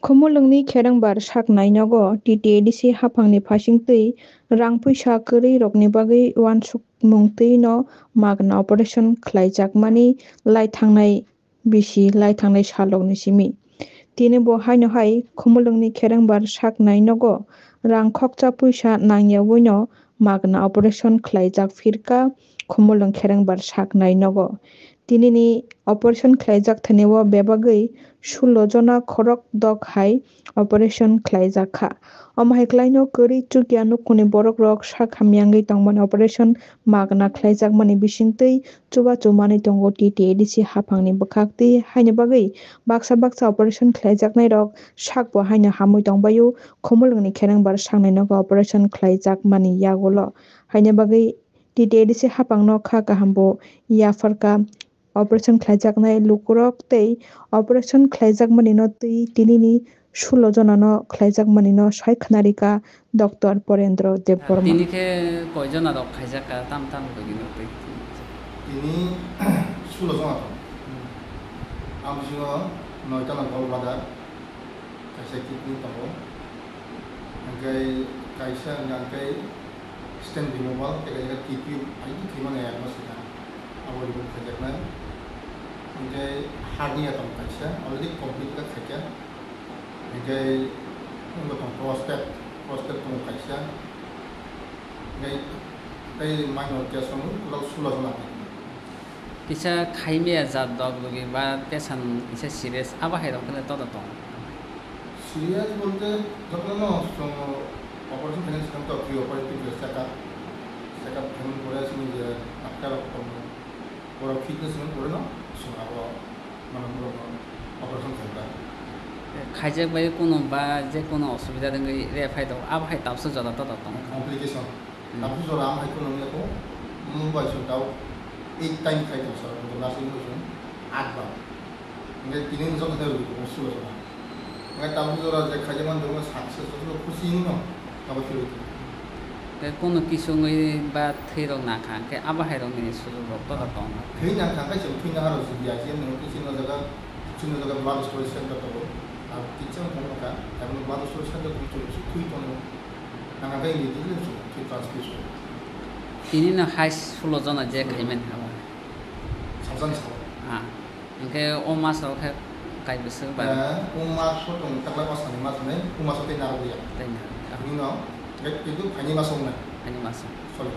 Khomolungni kherangbar saknai nogo TTADC haphangni phasingtwi rang puisa kwrwi rokni bagwi uansukmung twi no magna operation khlaijakmani laithangnai bisi laithangnai salokni simi. Tini bo haino hai khomolungni kherangbar saknai nogo rang khokcha puisa nangyawui no magna operation khlaijak phirka khomolung kherangbar saknai nogo. Tini ni operation khlaijak thanao bebagwi 16 jona khorok dok hai operation khlaijak kha. Omo hai no kwrwi chukya nukuni borok rok sak hamyangwi tongmani operation magna khlaijakmani bisingtwi chubachu manui tongo TTADC haphangni bwkhak twi haini bagwi baksa baksa operation khlaijaknai rok sakbo haino hamui tongbaio khomolungni kherangbar saknai nogo operation khlaijakmani yagulo. Haini bagwi TTADC haphangno kha kaham bo yapharka operation khlaijaknai lukurok tei operation khlaijakmani no twi tini ni 16 jona no khlaijakmani no sai khwnarika Dr. Porendra Debbarma. Tini ke koijona rok khaijaka tam begino twi. Tini 16 jona to. Amsingo 9 jona golbada kaisa kidney tongo. Angkai kaisa ngangkai stent removal kaisa kidney ayi thimane yakmasina. Abo dibun khajakna. Angkai hernia tong kaisa already complete ka khaja. Angkai tong prostate tong kaisa. Angkai minor case tong total 16 jona. Kisa khaimia jat dog logi ba pesan kisa serious aba hai rok to tong. Serious bolte যখন operation finance করতে pre operative setup কেমন করে আছে যে doctor বড় fitness করে না শোনাবো মানে অপারেশন করতে খাইজাক বাই কোনো বা যে কোনো অসুবিধা দঙ্গি রেফাই দাও আব হাই তাপসো জলা তো তং কমপ্লিকেশন তাপসো জলা আম হাই কোনো নিয়ে মুম্বাই সটাও 8 টাইম খাইতো স্যার কিন্তু নার্সিং হোম 8 বার মানে 3 জন ধরে ওষুধ জলা মানে তাপসো জলা যে খাইজামান দঙ্গ সাকসেস হলো খুশি ন আবার ফিরে কোনো কিছু বা থৈ রক না খা কে আব হাই রক নি সুলু রক তো তং থৈ না খা কাছে থৈ না হারো সিবিয়া যে নং কিছু জায়গা ব্লাড স্টোরেজ সেন্টার তো আর কিছু না এবং ব্লাড স্টোরেজ সেন্টার কিছু থৈ তো না না গাই দিলে থৈ transfusion ini na hai 16 jona je khaimen haba সাবধান sub angke oma so kha kai besu ba oma so tong takla pasani mas ne oma so te na ruya tanya ni no itu hanya masuk na ani masuk sorry